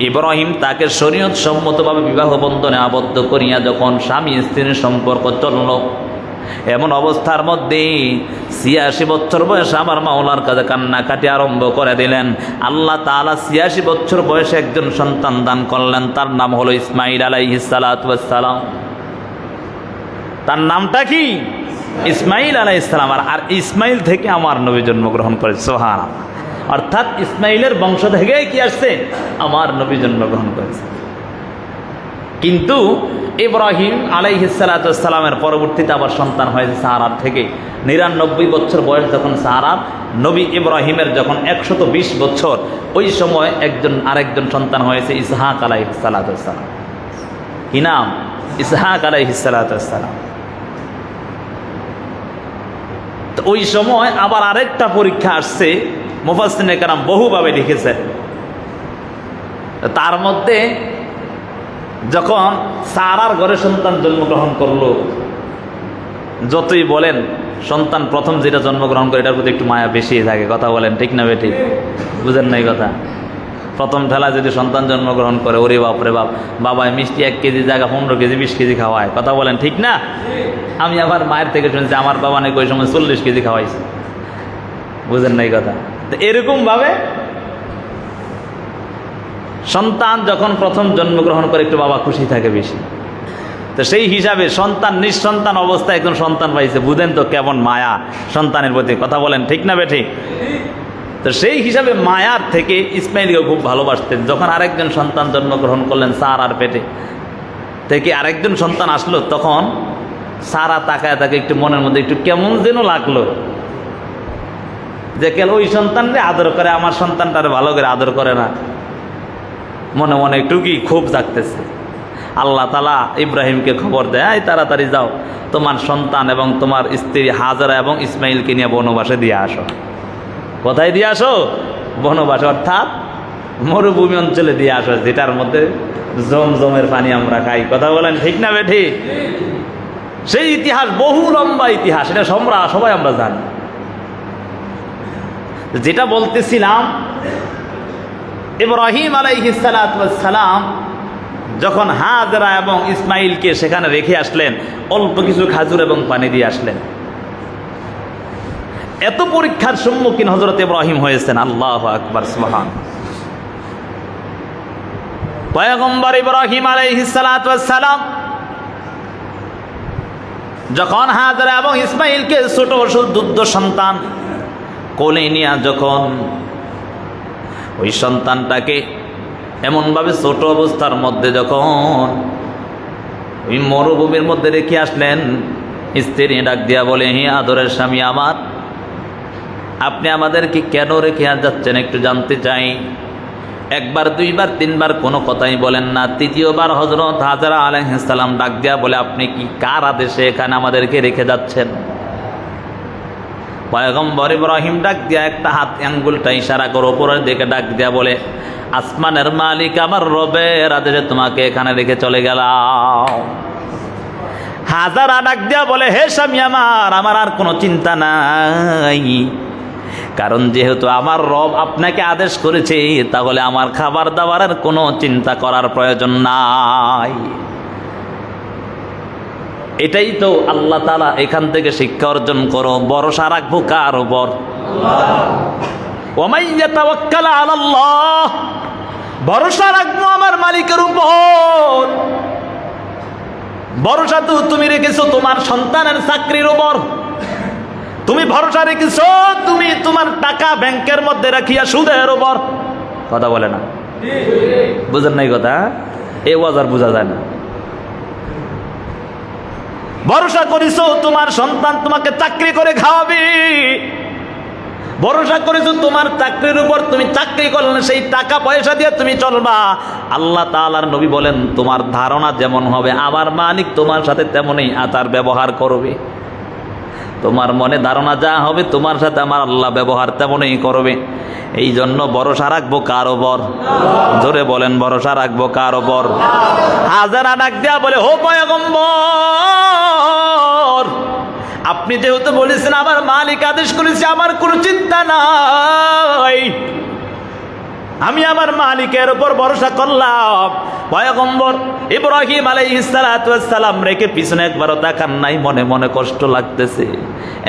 ইব্রাহিম তাকে শরীয়ত সম্মতভাবে বিবাহ বন্ধনে আবদ্ধ করিয়া যখন স্বামী স্ত্রীর সম্পর্ক চলল, এমন অবস্থার মধ্যে ৮৬ বছর বয়সে আমার মাওলার কাছে কান্নাকাটি আরম্ভ করে দিলেন। আল্লাহ তাআলা ৮৬ বছর বয়সে একজন সন্তান দান করলেন, তার নাম হলো ইসমাইল আলাইহিস সালাতু ওয়াস সালাম। তার নামটা কি? ইসমাইল আলাইহিস সালাম। আর ইসমাইল থেকে আমার নবী জন্মগ্রহণ করে। সুবহানাল্লাহ। অর্থাৎ ইসমাইলের বংশ থেকে কি আসছে? আমার নবী জন্মগ্রহণ করেছে। কিন্তু ইব্রাহিম আলাইহিস সালাতু ওয়াস সালামের পরবর্তীতে আবার সন্তান হয়েছে সারার থেকে। ৯৯ বছর বয়স যখন সারার, নবী ইব্রাহিমের যখন ১২০ বছর, ওই সময় আরেকজন সন্তান হয়েছে ইসহাক আলাইহিস সালাতু ওয়াস সালাম। কি নাম? ইসহাক আলাইহিস সালাতু ওয়াস সালাম। তো ওই সময় আবার আরেকটা পরীক্ষা আসছে, মুফাসসিরিনে কেরাম বহুভাবে লিখেছে। তার মধ্যে যখন সারার ঘরে সন্তান জন্মগ্রহণ করলো, যতই বলেন সন্তান প্রথম যেটা জন্মগ্রহণ করে এটার প্রতি একটু মায়া বেশি থাকে। কথা বলেন ঠিক না বেঠিক? বুঝেন নাই কথা? প্রথম ঠেলা যদি সন্তান জন্মগ্রহণ করে, ওরে বাপ রে বাপ, বাবায় মিষ্টি ১ কেজি জায়গা ১৫ কেজি ২০ কেজি খাওয়ায়। কথা বলেন ঠিক না? আমি আবার মায়ের থেকে শুনছি আমার বাবা নাকি ওই সময় ৪০ কেজি খাওয়াইছে। বুঝেন নাই কথা? তো এরকমভাবে সন্তান যখন প্রথম জন্মগ্রহণ করে একটু বাবা খুশি থাকে বেশি। তো সেই হিসাবে সন্তান নিঃসন্তান অবস্থায় একজন সন্তান পাইছে, বুঝেন তো কেমন মায়া সন্তানের প্রতি। কথা বলেন ঠিক না বেঠিক? তো সেই হিসাবে মায়ার থেকে ইসমাইলকে খুব ভালোবাসতেন। যখন আরেকজন সন্তান জন্মগ্রহণ করলেন সারার পেটে থেকে, আরেকজন সন্তান আসলো, তখন সারা তাকায় তাকে একটু মনের মধ্যে একটু কেমন যেন লাগলো, যে কেন ওই সন্তানরে আদর করে, আমার সন্তানটারে ভালো করে আদর করে না। মনে মনে একটু কি ক্ষোভ জাগতেছে। আল্লাহ তাআলা ইব্রাহিমকে খবর দেয়, তাড়াতাড়ি যাও, তোমার সন্তান এবং তোমার স্ত্রী হাজারা এবং ইসমাইলকে নিয়ে বনবাসে দিয়ে আসো। কোথায় দিয়ে আসো? বনবাসে, অর্থাৎ মরুভূমি অঞ্চলে দিয়ে আসো, যেটার মধ্যে জমজমের পানি আমরা খাই। কথা বলেন ঠিক না বেঠিক? সেই ইতিহাস বহু লম্বা ইতিহাস, এটা সবাই আমরা জানি। যেটা বলতেছিলাম, ইব্রাহিম আলাইহিস সালাতু ওয়াস সালাম যখন হাজরা এবং ইসমাইলকে সেখানে রেখে আসলেন, অল্প কিছু খাজুর এবং পানি দিয়ে আসলেন। এত পরীক্ষার সম্মুখীন হযরত ইব্রাহিম হয়েছেন। আল্লাহু আকবার, সুবহান। পয়গম্বর ইব্রাহিম আলাইহিস সালাতু ওয়াস সালাম যখন হাজরা এবং ইসমাইলকে ছোট দুগ্ধ সন্তান কোলে নিয়ে যখন ওই সন্তানটাকে এমনভাবে ছোট অবস্থার মধ্যে যখন ওই মরুভূমির মধ্যে রেখে আসলেন, স্ত্রী ডাক দিয়া বলে, হে আদরের স্বামী আমার, আপনি আমাদেরকে কেন রেখে যাচ্ছেন একটু জানতে চাই। একবার দুইবার তিনবার কোনো কথাই বলেন না। তৃতীয়বার হযরত হাজরা আলাইহিস সালাম ডাক দিয়া বলে, আপনি কি কার আদেশে এখানে আমাদেরকে রেখে যাচ্ছেন? পয়গম্বর ইব্রাহিম ডাক দিয়া একটা হাত আঙ্গুলটা ইশারা করে উপরের দিকে ডাক দিয়া বলে, আসমানের মালিক আমার রবের আদেশে তোমাকে এখানে রেখে চলে গেলাম। হাজারা ডাক দিয়া বলে, হে স্বামী আমার আর কোনো চিন্তা নাই, কারণ যেহেতু আমার রব আপনাকে আদেশ করেছে, তাহলে আমার খাবার দাবারের কোনো চিন্তা করার প্রয়োজন নাই। এটাই তো আল্লাহ তাআলা এখান থেকে শিক্ষা অর্জন করো, ভরসা রাখবো কার উপর? ওয়া মান ইয়াতাওয়াক্কাল আলাল্লাহ, ভরসা রাখবো আমার মালিকের উপর। ভরসা তো তুমি রেখেছো তোমার সন্তানের চাকরির উপর, তুমি ভরসা রেখেছো তুমি তোমার টাকা ব্যাংকের মধ্যে রাখিয়া সুদের উপর। কথা বলে না, বুঝেন নাই কথা? এই ওয়াজার বোঝা যায় না। ভরসা করেছো তোমার সন্তান তোমাকে চাকরি করে খাওয়াবে, ভরসা করেছো তোমার চাকরির উপর, তুমি চাকরি করলে সেই টাকা পয়সা দিয়ে তুমি চলবা। আল্লাহ তাআলার নবী বলেন, তোমার ধারণা যেমন হবে আমার মালিক তোমার সাথে তেমনই আচার ব্যবহার করবে। তোমার মনে ধারণা যা হবে তোমার সাথে আমার আল্লাহ ব্যবহার তেমনই করবে। এই জন্য ভরসা রাখবো কার উপর? জোরে বলেন, ভরসা রাখবো কার উপর? হাজারা ডাক দেয়া বলে, হো পয়গম্বর, আপনি যেহেতু বলেছেন আমার মালিক আদেশ করেছে, আমার কোনো চিন্তা নাই, আমি আমার মালিকের উপর ভরসা করলাম। পয়গম্বর ইব্রাহিম আলাইহিস সালাতু ওয়াস সালাম রেখে পিছনে একবারও তাকান নাই। মনে মনে কষ্ট লাগতেছে,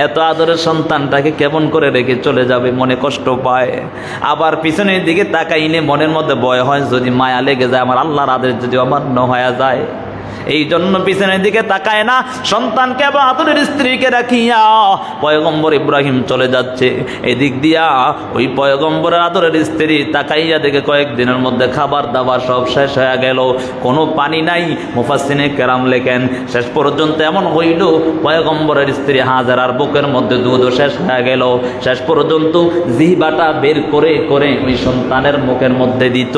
এত আদরের সন্তানটাকে কেমন করে রেখে চলে যাবে, মনে কষ্ট পায়। আবার পিছনের দিকে তাকাইলে মনের মধ্যে ভয় হয়, যদি মায়া লেগে যায়, আমার আল্লাহর আদেশ যদি অমান্য হয়ে যায়। এই জন্য পিছনের দিকে তাকায় না, সন্তানকে এবং আদরের স্ত্রীকে রাখিয়া পয়গম্বর ইব্রাহিম চলে যাচ্ছে। এদিক দিয়া ওই পয়গম্বরের আদরের স্ত্রী তাকাইয়া দেখে কয়েকদিনের মধ্যে খাবার দাবার সব শেষ হয়ে গেল, কোনো পানি নাই। মুফাসসিরে কেরাম লেখেন, শেষ পর্যন্ত এমন হইল পয়গম্বরের স্ত্রী হাজারার বুকের মধ্যে দুধও শেষ হয়ে গেল। শেষ পর্যন্ত জিহ্বাটা বের করে করে ওই সন্তানের মুখের মধ্যে দিত।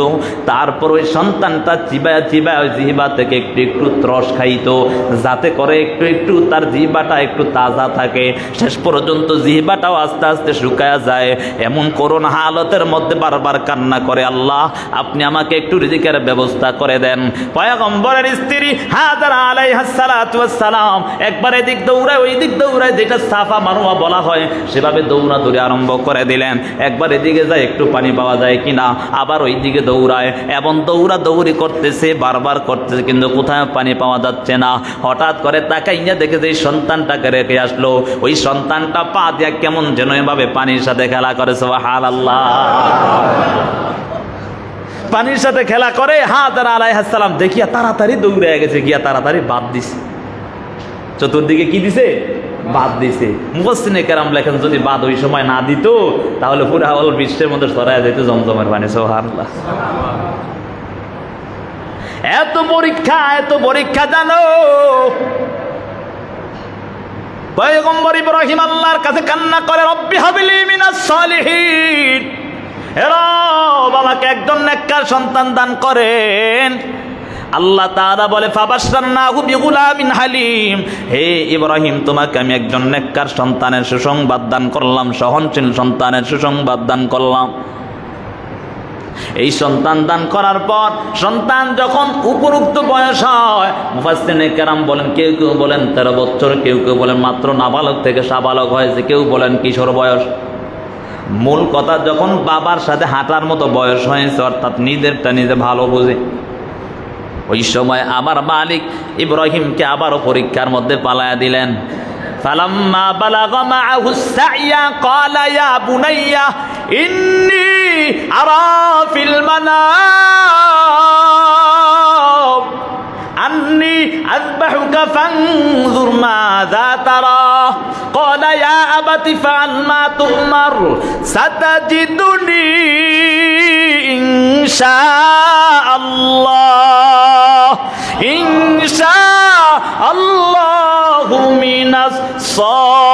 তারপর ওই সন্তানটা চিবায়া চিবায়া ওই জিহ্বা থেকে একটু একটু রস খাইতো, যাতে করে একটু একটু তার জিহ্বাটা একটু তাজা থাকে। শেষ পর্যন্ত জিহ্বাটাও আস্তে আস্তে শুকায়া যায়। এমন করুণ হালতের মধ্যে বারবার কান্না করে, আল্লাহ আপনি আমাকে একটু রিজিকের ব্যবস্থা করে দেন। পয়গম্বরের স্ত্রী হাজারা আলাইহাস সালাতু ওয়াস সালাম একবার এদিক দৌড়ায় ওই দিক দৌড়ায়, যেটা সাফা মারওয়া বলা হয় সেভাবে দৌড়াদৌড়ি আরম্ভ করে দিলেন। একবার এদিকে যায় একটু পানি পাওয়া যায় কিনা, আবার ওই দিকে দৌড়ায়, এবং দৌড়াদৌড়ি করতেছে, বারবার করতেছে, কিন্তু কোথায় পানি পাওয়া যাচ্ছে না। হঠাৎ করে তাকাইয়া দেখে যে সন্তানটাকে রেখে আসলো, ওই সন্তানটা পা দিয়া কেমন যেন এভাবে পানির সাথে খেলা করে। সুবহানাল্লাহ, পানির সাথে খেলা করে। হাজারা আলাইহিস সালাম দেখিয়া তাড়াতাড়ি দৌড়ে গেছে, গিয়া তাড়াতাড়ি বাদ দিছে। চতুর্দিকে কি দিছে? বাদ দিছে। মুফাসসিরে কেরাম লেখেন, যদি বাদ ওই সময় না দিত তাহলে পুরো অল বিশ্বের মধ্যে ছড়ায় যেত জমজমের পানি। সুবহানাল্লাহ, এত পরীক্ষা জানো। পয়গম্বর ইব্রাহিম আল্লাহর কাছে কান্না করে, রব্বি হাবলি মিনাস সালিহিন, হে রব আমাকে একজন নেককার সন্তান দান করেন। আল্লাহ তাআলা বলে, ফাবাশশারনাহু বিগুলামিন হালিম, হে ইব্রাহিম তোমাকে আমি একজন নেককার সন্তানের সুসংবাদ দান করলাম, সহনশীল সন্তানের সুসংবাদ দান করলাম। এই সন্তান দান করার পর সন্তান যখন উপরুক্ত বয়স হয়, মুফাসসিরে কেরাম বলেন, কেউ কেউ বলেন 13 বছর, কেউ কেউ বলেন মাত্র নাবালক থেকে সাবালক হয়েছে, কেউ বলেন কিশোর বয়স। মূল কথা, যখন বাবার সাথে হাঁটার মতো বয়স হয়েছে, অর্থাৎ নিজেরটা নিজে ভালো বোঝে, ওই সময় আমার মালিক ইব্রাহিমকে আবারও পরীক্ষার মধ্যে পালায়া দিলেন। فلما بلغ معه السعي قال يا بني إني أرى في المنام أني أذبحك فانظر ماذا ترى قال يا أبت افعل ما تؤمر ستجدني إن شاء الله من الصابرين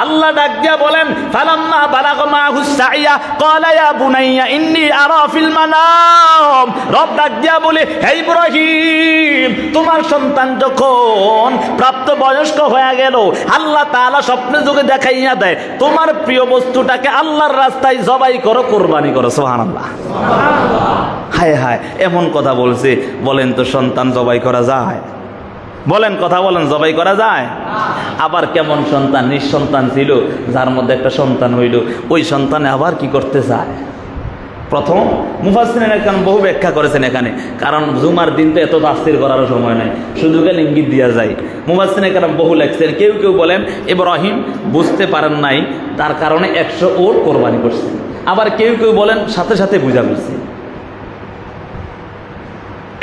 আল্লাহ ডাক দিয়া বলেন ফালাম্মা বালাগা মাহু সাইয়া ক্বালা ইয়া বুনাইয়া ইন্নী আরা ফিল মানাম রব ডাক দিয়া বলে হে ইব্রাহিম তোমার সন্তান যখন প্রাপ্ত বয়স্ক হয়ে গেল আল্লাহ তাআলা স্বপ্নে যোগে দেখাইয়া দেয় তোমার প্রিয় বস্তুটাকে আল্লাহর রাস্তায় জবাই করো কুরবানি করো সুবহানাল্লাহ সুবহানাল্লাহ হায় হায় এমন কথা বলছে বলেন তো সন্তান জবাই করা যায় বলেন কথা বলেন জবাই করা যায় আবার কেমন সন্তান নিঃসন্তান ছিল যার মধ্যে একটা সন্তান হইল ওই সন্তানে আবার কি করতে চায় প্রথম মুফাসসিরিন একজন বহু ব্যাখ্যা করেছেন এখানে কারণ জুমার দিন তো এত তাফসীর করারও সময় নাই শুধু গেলে ইঙ্গিত দিয়া যায় মুফাসসিরিন একজন বহু লেখছেন কেউ কেউ বলেন ইব্রাহিম বুঝতে পারেন নাই তার কারণে 100 উট কোরবানি করছে আবার কেউ কেউ বলেন সাথে সাথে বুঝা বুঝছে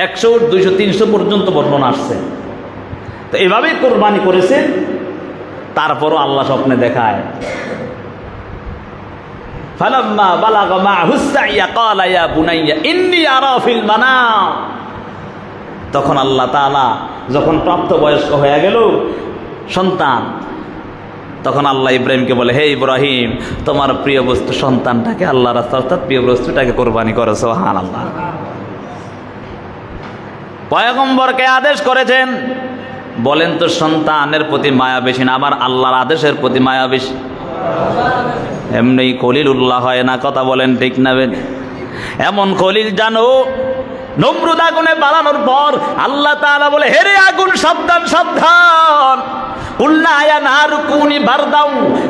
100 উট 200 300 পর্যন্ত বর্ণনা আসছে তো এভাবেই কোরবানি করেছে তারপরও আল্লাহ স্বপ্নে দেখায় ফালাম্মা বালাগা মাহু সাইয়া ক্বালা ইয়া বুনাইয়া ইন্নী আরা ফিল মানাম তখন আল্লাহ তাআলা যখন প্রাপ্তবয়স্ক হয়ে গেল সন্তান তখন আল্লাহ ইব্রাহিমকে বলে হে ইব্রাহিম তোমার প্রিয় বস্তু সন্তানটাকে আল্লাহর রাস্তায় অর্থাৎ প্রিয় বস্তুটাকে কোরবানি করো সুবহানাল্লাহ পয়গম্বরকে আদেশ করেছেন বলেন তো সন্তানের প্রতি মায়া বেশি না আবার আল্লাহর আদেশের প্রতি মায়া বেশি এমনি খলিলুল্লাহ হয় না কথা বলেন ঠিক না এমন খলিল জানো নমরুদ আগুনে বাড়ানোর পর আল্লাহ তাআলা বলে হেরে আগুন সাবধান সাবধান কুল্লা ইয়া নারু কুনি বারদাউ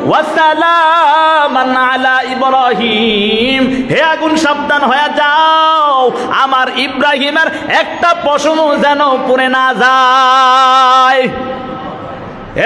ওয়া সালামান আলা ইব্রাহিম হে আগুন সাবধান হয়ে যাও আমার ইব্রাহিমের একটা পশমও যেন পুড়ে না যায়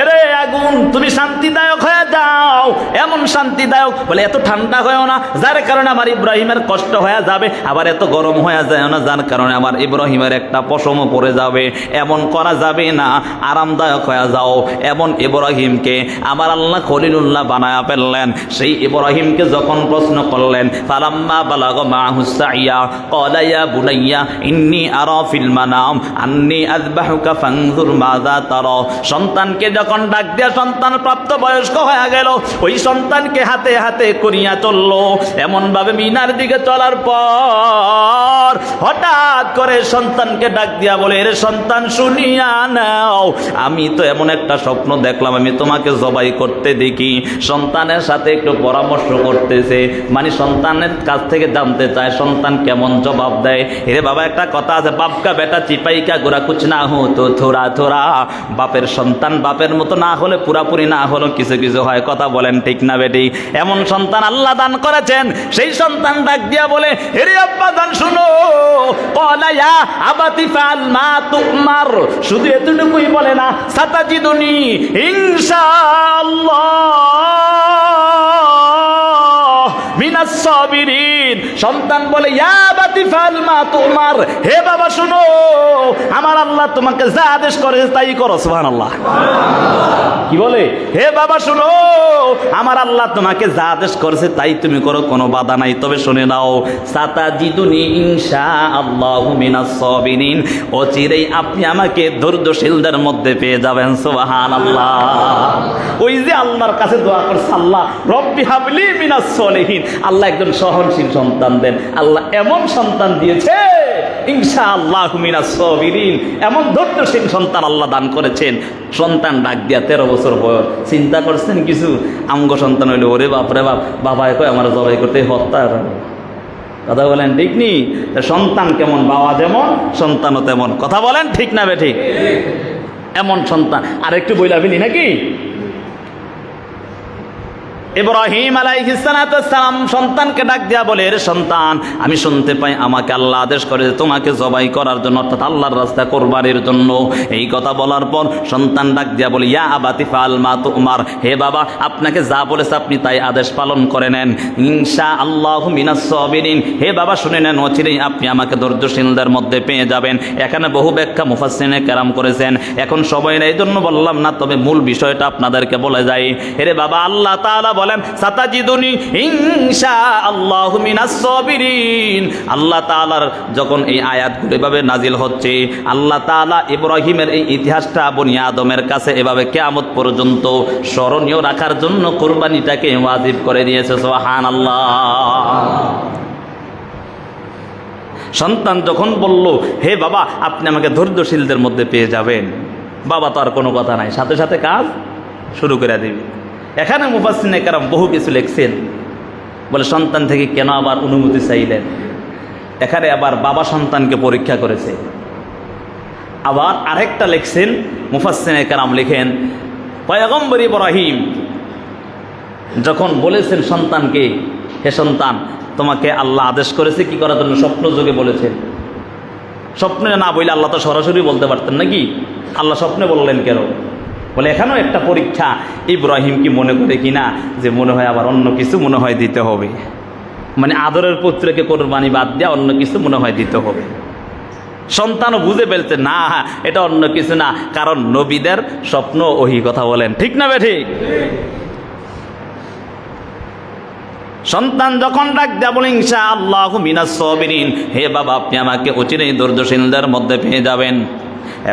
এরে আগুন তুমি শান্তিদায়ক হয়ে যাও এমন শান্তিদায়ক বলে এত ঠান্ডা হয়েও না যার কারণে আমার ইব্রাহিমের কষ্ট হয়ে যাবে আবার এত গরম হয়ে যায় না যার কারণে আমার ইব্রাহিমের একটা পশমও পড়ে যাবে এমন করা যাবে না আরামদায়ক হয়ে যাও এমন ইব্রাহিমকে আমার আল্লাহ খলিলুল্লাহ বানায়া ফেললেন সেই ইব্রাহিমকে যখন প্রশ্ন করলেন ফালাম্মা বালাগা মাহু সাইয়া ক্বালা ইয়া বুনাইয়া ইন্নী আরা ফিল মানাম আন্নী আযবাহুকা ফানজুর মাযা তারা সন্তানকে যখন ডাক দিয়া সন্তান প্রাপ্ত বয়স্ক হয়ে গেল ওই সন্তানকে হাতে হাতে করিয়া চললো এমন ভাবে মিনার দিকে চলার পর হঠাৎ করে সন্তানকে ডাক দিয়া বলে এর সন্তান শুনিয়া নাও আমি তো এমন একটা স্বপ্ন দেখলাম আমি তোমাকে জবাই করতে দেখি সন্তানের সাথে একটু পরামর্শ করতেছে মানে সন্তানের কাছ থেকে জানতে চায় সন্তান কেমন জবাব দেয় এরে বাবা একটা কথা আছে বাপকা বেটা চিপাইকা গোরা কুছ না হো তো থোড়া থোড়া বাপের সন্তান বাপের মতো না হলে পুরাপুরি না হলো কিছু কিছু হয় কথা বলেন ঠিক না বেটি এমন সন্তান আল্লাহ দান করেছেন সেই সন্তান ডাক দিয়া বলে হেরে আব্বা দান শুনো ক্বালা ইয়া আবাতি ফাল মা তুমার শুধু এতটুকুই বলে না সাতাজিদুনি ইনশাআল্লাহ মিনাস সাবিরিন সন্তান বলে ইয়া আবাতি ফাল মা তুমার হে বাবা শুনো আমার আল্লাহ তোমাকে যা আদেশ করে তাই করো সুবহানাল্লাহ কি বলে হে বাবা শুনো আমার আল্লাহ তোমাকে যা আদেশ করেছে তাই তুমি করো কোনো বাধা নাই তবে শুনে নাও সাতাজিদুনি ইনশাআল্লাহু মিনাস সাবিরিন অচিরেই আপনি আমাকে ধৈর্যশীলদের মধ্যে পেয়ে যাবেন সুবহানাল্লাহ ওই যে আল্লাহর কাছে দোয়া করছে আল্লাহ রব্বি হাবলি মিনাস সলিহিন আল্লাহ একজন সহনশীল সন্তান দেন আল্লাহ এমন সন্তান দিয়েছে ইনশাআল্লাহু মিনাস সাবিরিন এমন ধৈর্যশীল সন্তান আল্লাহ দান করেছেন সন্তান ডাক দিয়া 13 বছর বয়স চিন্তা করছেন কিছু আমগো সন্তান হইলে ওরে বাপরে বাপ বাবাই কয় আমার জবাই করতে হত্যা কথা বলেন ঠিক নি সন্তান কেমন বাবা যেমন সন্তানও তেমন কথা বলেন ঠিক না বেঠিক এমন সন্তান আর একটু বইলা ফেলি নাকি ইব্রাহিম আলাইহিস সালাম সন্তানকে ডাক দিয়া বলে, এর সন্তান, আমি শুনতে পাই আমাকে আল্লাহ আদেশ করে তোমাকে জবাই করার জন্য, অর্থাৎ আল্লাহর রাস্তা কোরবানির জন্য। এই কথা বলার পর সন্তান ডাক দিয়া বলে, ইয়া আবাতি ফাল মা তুমার, হে বাবা, আপনাকে যা বলেছে আপনি তাই আদেশ পালন করে নেন, ইনশাআল্লাহু মিনাস সাবিরিন। হে বাবা শুনে নেন, অচিরেই আপনি আমাকে ধৈর্যশীলদের মধ্যে পেয়ে যাবেন। এখানে বহু ব্যাখ্যা মুফাসসিরিনে কেরাম করেছেন, এখন সময় নেই, এই জন্য বললাম না, তবে মূল বিষয়টা আপনাদেরকে বলে যাই। হে বাবা, আল্লাহ তাআলা বলেন সাতাজিদুনি ইনশাআল্লাহু মিনাস সাবিরিন। আল্লাহ তাআলার যখন এই আয়াতগুলো এভাবে নাজিল হচ্ছে, আল্লাহ তাআলা ইব্রাহিমের এই ইতিহাসটা বনি আদমের কাছে এভাবে কিয়ামত পর্যন্ত স্মরণীয় রাখার জন্য কুরবানিটাকে ওয়াজিব করে দিয়েছে। সুবহানাল্লাহ। সন্তান যখন বলল, হে বাবা, আপনি আমাকে ধৈর্যশীলদের মধ্যে পেয়ে যাবেন, বাবা তো আর কোনো কথা নাই, সাথে সাথে কাজ শুরু করে দিবি। এখানে মুফাসসিরিনে কেরাম বহু কিছু লিখছেন, বলে সন্তান থেকে কেন আবার অনুমতি চাইলেন। এখানে আবার বাবা সন্তানকে পরীক্ষা করেছে। আবার আরেকটা লিখছেন মুফাসসিরিনে কেরাম, লিখেন পয়গম্বর ইব্রাহিম যখন বলেছেন সন্তানকে, হে সন্তান, তোমাকে আল্লাহ আদেশ করেছে কি করার জন্য, স্বপ্ন যোগে বলেছেন। স্বপ্নে না বললে আল্লাহ তো সরাসরি বলতে পারতেন নাকি, আল্লাহ স্বপ্নে বললেন কেন? বলে এখানেও একটা পরীক্ষা, ইব্রাহিম কি মনে করে কিনা যে মনে হয় আবার অন্য কিছু মনে হয় দিতে হবে, মানে আদরের পুত্রকে কোরবানি বাদ দেওয়া অন্য কিছু মনে হয় দিতে হবে। সন্তানও বুঝে ফেলছে, না এটা অন্য কিছু না, কারণ নবীদের স্বপ্ন ওহি কথা বলেন, ঠিক না বেঠি? সন্তান যখন ডাক দেয়া বলে, ইনশাআল্লাহু মিনাস সাবিরিন, হে বাবা, আপনি আমাকে অচিরেই ধৈর্যশীলদের মধ্যে পেয়ে যাবেন।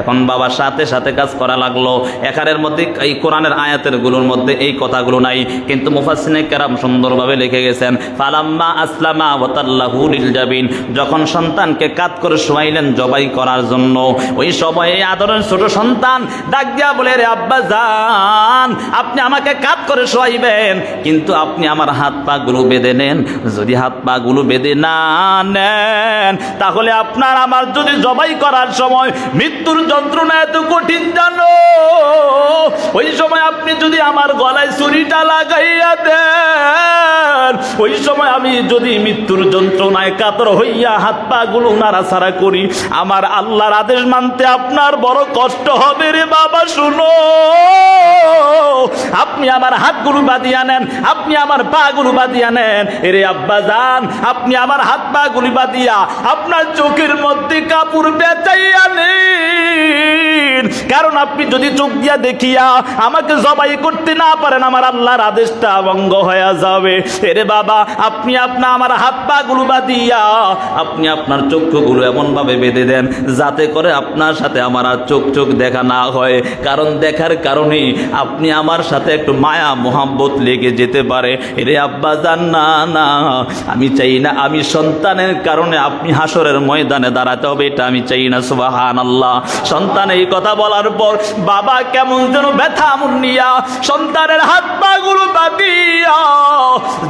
এখন বাবার সাথে সাথে কাজ করা লাগলো। এখানের মধ্যে এই কোরআনের আয়াতের গুলোর মধ্যে এই কথাগুলো নাই, কিন্তু মুফাসসিরিনে কেরাম সুন্দরভাবে লিখে গেছেন, ফালাম্মা আসলামা ওয়া তাল্লাহু লিল জাবিন, যখন সন্তানকে কাত করে শোয়াইলেন জবাই করার জন্য, ওই সময় এই আদরের ছোট সন্তান ডাক দিয়া বলে, রে আব্বা জান, আপনি আমাকে কাত করে শোয়াইবেন, কিন্তু আপনি আমার হাত পা গুলো বেঁধে নেন। যদি হাত পা গুলো বেঁধে না নেন, তাহলে আপনার আমার যদি জবাই করার সময় মৃত্যুর যন্ত্রণা এত কঠিন জানো, ওই সময় আপনি যদি আমার গলায় ছুরিটা লাগাইয়া দেন, ওই সময় আমি যদি মৃত্যুর যন্ত্রণায় কাতর হইয়া হাত পা গুলো নাড়াচাড়া করি, আমার আল্লাহর আদেশ মানতে আপনার বড় কষ্ট হবে রে বাবা। শুনো, আপনি আমার হাতগুলো বাঁধিয়া নেন, আপনি আমার পা গুলো বাঁধিয়া নেন। এরে আব্বা জান, আপনি আমার হাত পা গুলি বাঁধিয়া আপনার চোখের মধ্যে কাপড় বেচাইয়া নেন, কারণ আপনি যদি চোখ দিয়া দেখিয়া আমাকে জবাই করতে না পারেন, আমার আল্লাহর আদেশটা ভঙ্গ হয়ে যাবে। এরে বাবা, আপনি আমার হাত পা গুলো বাঁধিয়া আপনি আপনার চক্ষুগুলো এমন ভাবে বেঁধে দেন যাতে করে আপনার সাথে আমার আর চোখ দেখা না হয়, কারণ দেখার কারণে আপনি আমার সাথে একটু মায়া মোহাব্বত লেগে যেতে পারে। এরে আব্বা জান, না না, আমি চাই না আমি সন্তানের কারণে আপনি হাসরের ময়দানে দাঁড়াতে হবে, এটা আমি চাই না। সুবহানাল্লাহ। সন্তান এই কথা বলার পর বাবা কেমন যেন ব্যথা মুন্নিয়া সন্তানের হাত পা গুলো বাঁধিয়া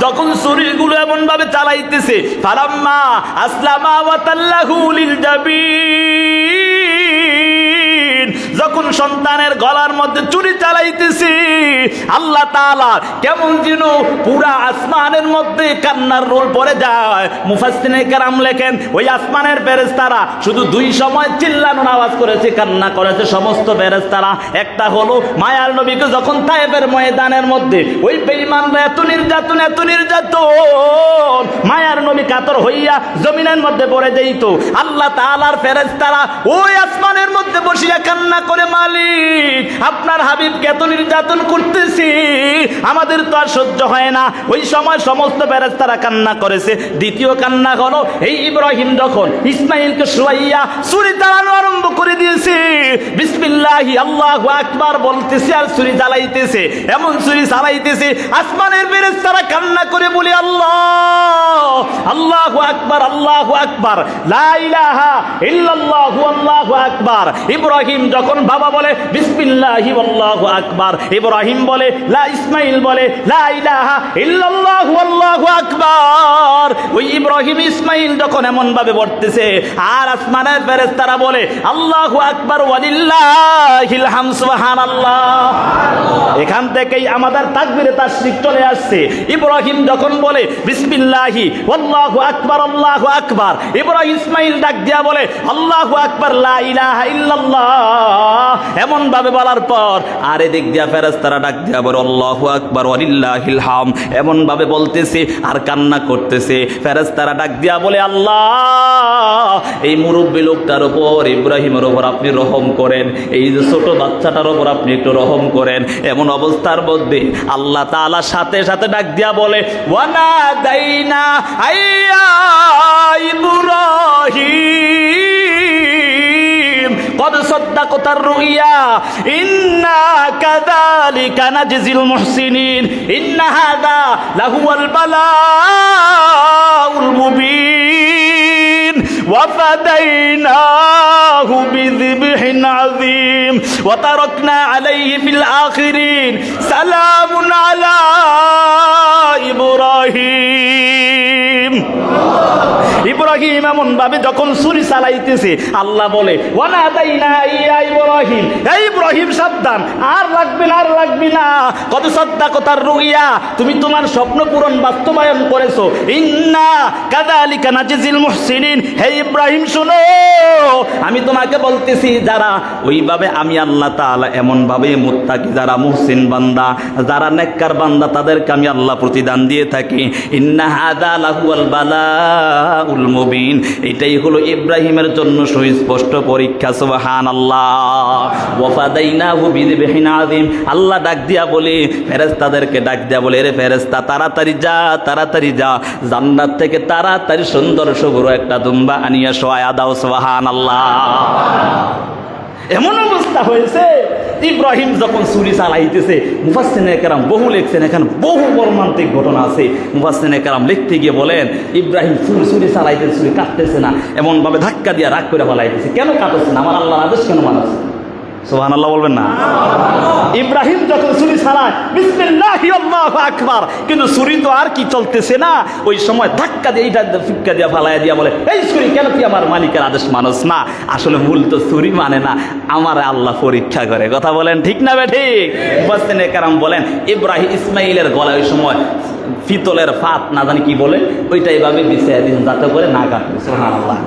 যখন ছুরিগুলো এমন ভাবে চালাইতেছে, ফালাম্মা আসলামা ওয়া তাল্লাহু লিল জাবিন, যখন সন্তানের গলার মধ্যে ছুরি চালাইতেছে, আল্লাহ তাআলা কেমন যেন পুরা আসমানের মধ্যে কান্নার রোল পড়ে যায়। মুফাসসিরিনে কেরাম লেখেন, ওই আসমানের ফেরেশতারা শুধু দুই সময় চিল্লানোর আওয়াজ করেছে, কান্না করেছে সমস্ত ফেরেশতারা। একটা হলো মায়ার নবীকে যখন তায়েফের ময়দানের মধ্যে ওই বেঈমানরা এত নির্যাতন মায়ার নবী কাতর হইয়া জমিনের মধ্যে পড়ে যেত, আল্লাহ তাআলার ফেরেশতারা ওই আসমানের মধ্যে বসিয়া কান্না করে, মালিক, আপনার হাবিবকে এত নির্যাতন করতেছি, আমাদের তো আর সহ্য হয় না। ওই সময় সমস্ত ফেরেশতারা কান্না করেছে। দ্বিতীয় কান্না হলো, এই ইব্রাহিম যখন ইসমাইলকে শোয়াইয়া ছুরি চালানো আরম্ভ করে দিয়েছে, বিসমিল্লাহি আল্লাহু আকবার বলতেছে আর ছুরি চালাইতেছে, এমন ছুরি চালাইতেছে আসমানের ফেরেশতারা কান্না করে বলে, আল্লাহ, আল্লাহু আকবার, আল্লাহু আকবার, লা ইলাহা ইল্লাল্লাহু, আল্লাহু আকবার। আকবার। ইব্রাহিম যখন বাবা বলে বিসমিল্লাহি আল্লাহু আকবার, ইব্রাহিম বলে লা, ইসমাইল বলে লা ইলাহা ইল্লাল্লাহু আল্লাহু আকবার। ওই ইব্রাহিম ইসমাইল যখন এমন ভাবে বলতেছে, আর আসমানের ফেরেশতারা বলে আল্লাহু আকবার ওয়ালিল্লাহিল হামদ, সুবহানাল্লাহ। এখান থেকেই আমাদের তাকবীরে তাশরিক চলে আসছে। ইব্রাহিম যখন বলে বিসমিল্লাহি আল্লাহু আকবার আল্লাহু আকবার, ইব্রাহিম ইসমাইল ডাক দিয়া বলে আল্লাহু আকবার লা ইলাহা ইল্লাল্লাহ। এমন ভাবে বলার পর আর এদিক দিয়া ফেরেশতারা ডাক দিয়া বলে আল্লাহু আকবার ওয়ালিল্লাহিল হামদ, এমন ভাবে বলতেছে আর কান্না করতেছে। ফেরেশতারা ডাক দিয়া বলে আল্লাহ, এই মুরব্বী লোকটার উপর, ইব্রাহিমের উপর আপনি রহম করেন, এই যে ছোট বাচ্চাটার উপর আপনি একটু রহম করেন। এমন অবস্থার মধ্যে আল্লাহ তাআলা সাথে সাথে ডাক দিয়া বলে ওয়ানাদাইনা আইয়া ইব্রাহিম কদ সাদ্দাকতার রুইয়া ইন্না কাযালিকা নাজজিল মুহসিনিন ইন্না হাযা লাহুয়াল বালাউল মুবিন وفديناه بذبح عظيم وتركنا عليه في الآخرين سلام على إبراهيم। ইব্রাহিম এমন ভাবে যখন ছুরি চালাইতেছে, আল্লাহ বলে ওয়ানাদাইনা ইয়া ইব্রাহিম, এই ইব্রাহিম সাবধান, আর লাগবে না, আর লাগবে না। কত সাদ্দাকতার রুইয়া, তুমি তোমার স্বপ্ন পূরণ বাস্তবায়ন করেছো। ইন্না কাযালিকা নাজজিল মুহসিনিন, হে ইব্রাহিম শুনো, আমি তোমাকে বলতেছি যারা ওইভাবে আমি আল্লাহ তাআলা এমন ভাবে মুত্তাকি, যারা মুহসিন বান্দা, যারা নেককার বান্দা, তাদেরকে আমি আল্লাহ প্রতিদান দিয়ে থাকি। ইন্না হাযা লাহুয়াল বালাউল মুবিন, এটাই হলো ইব্রাহিমের জন্য সুস্পষ্ট পরীক্ষা। সুবহানাল্লাহ। ওয়াফাদাইনাহু বিযিবহিন আযীম, আল্লাহ ডাক দিয়া বলে, ফেরেশতাদেরকে ডাক দিয়া বলে, রে ফেরেশতা তাড়াতাড়ি যা, তাড়াতাড়ি যা, জান্নাত থেকে তাড়াতাড়ি সুন্দর সবুর একটা দুম্বা আনিয়া শোয়া দাও। সুবহানাল্লাহ। এমন অবস্থা হয়েছে, ইব্রাহিম যখন ছুরি চালাইতেছে, মুফাসসিরিনে কেরাম বহু লিখছেন, এখানে বহু মর্মান্তিক ঘটনা আছে। মুফাসসিরিনে কেরাম লিখতে গিয়ে বলেন ইব্রাহিম ছুরি চালাইতেছে, ছুরি কাটতেছে না, এমনভাবে ধাক্কা দিয়ে রাগ করে ফেলাইতেছে। কেন কাটছে না? আমার আল্লাহর আদেশ কেন মানছে? সুবহানাল্লাহ বলবেন না? ইব্রাহিম যখন ছুরি চালায় বিসমিল্লাহি আল্লাহু আকবার, কিন্তু ছুরি তো আর কি চলতেছে না, ওই সময় ধাক্কা দিয়ে এইটা ফিক্কা দিয়ে ফালাইয়া দিয়া বলে এই ছুরি কেন তুই আমার মালিকের আদেশ মানস না? আসলে ভুল তো ছুরি মানে না, আমার আল্লাহ পরীক্ষা করে। কথা বলেন ঠিক না বে ঠিক? মুফাসসিরিনে কেরাম বলেন ইব্রাহিম ইসমাইলের গলায় ওই সময় পিতলের ফাত না জানি কি বলে, ওইটা এইভাবে বিছিয়ে দিন যাতে করে না কাটে। সুবহানাল্লাহ।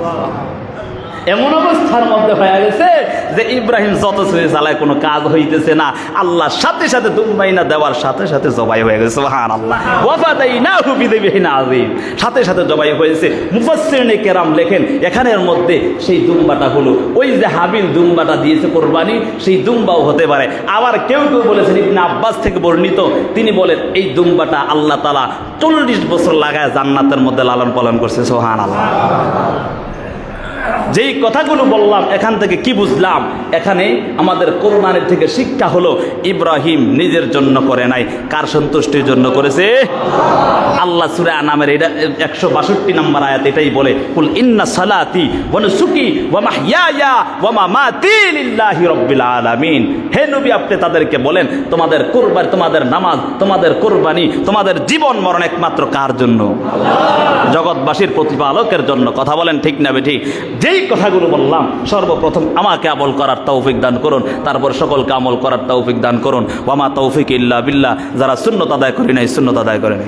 এমন অবস্থার মধ্যে হয়ে গেছে যে ইব্রাহিম যত ছুরি চালায় কোনো কাজ হইতেছে না, আল্লাহ সাথে সাথে দুম্বাইনা দেওয়ার সাথে সাথে জবাই হয়ে গেছে। সুবহানাল্লাহ। ওয়াফাদাইনাহু বিযিবহিন আযীম, সাথে সাথে জবাই হয়েছে। মুফাসসিরিনে কেরাম লেখেন এখানের মধ্যে সেই দুম্বাটা হলো ওই যে হাবিল দুম্বাটা দিয়েছে কোরবানি, সেই দুম্বাও হতে পারে। আবার কেউ কেউ বলেছেন, ইবনে আব্বাস থেকে বর্ণিত, তিনি বলেন এই দুম্বাটা আল্লাহ তাআলা 40 বছর লাগায় জান্নাতের মধ্যে লালন পালন করছে। সুবহানাল্লাহ। যেই কথাগুলো বললাম এখান থেকে কি বুঝলাম? এখানে আমাদের কোরবানির থেকে শিক্ষা হলো ইব্রাহিম নিজের জন্য করে নাই, কার সন্তুষ্টির জন্য করেছে? আল্লাহ সূরা আনামের এটা 162 নম্বর আয়াত এটাই বলে, কুল ইন্না সালাতি ওয়া নুসুকি ওয়া মাহইয়ায়া ওয়া মামাতি লিল্লাহি রাব্বিল আলামিন। হে নবী, আপনি তাদেরকে বলেন তোমাদের কুরবানি, তোমাদের নামাজ, তোমাদের কুরবানি, তোমাদের জীবন মরণ একমাত্র কার জন্য? জগৎবাসীর প্রতিপালকের জন্য। কথা বলেন ঠিক না বেঠিক? যেই কথাগুলো বললাম সর্বপ্রথম আমাকে আমল করার তৌফিক দান করুন, তারপর সকলকে আমল করার তৌফিক দান করুন। ওয়া মা তৌফিক ইল্লা বিল্লাহ। যারা সুন্নাত আদায় করি নাই সুন্নাত আদায় করেন।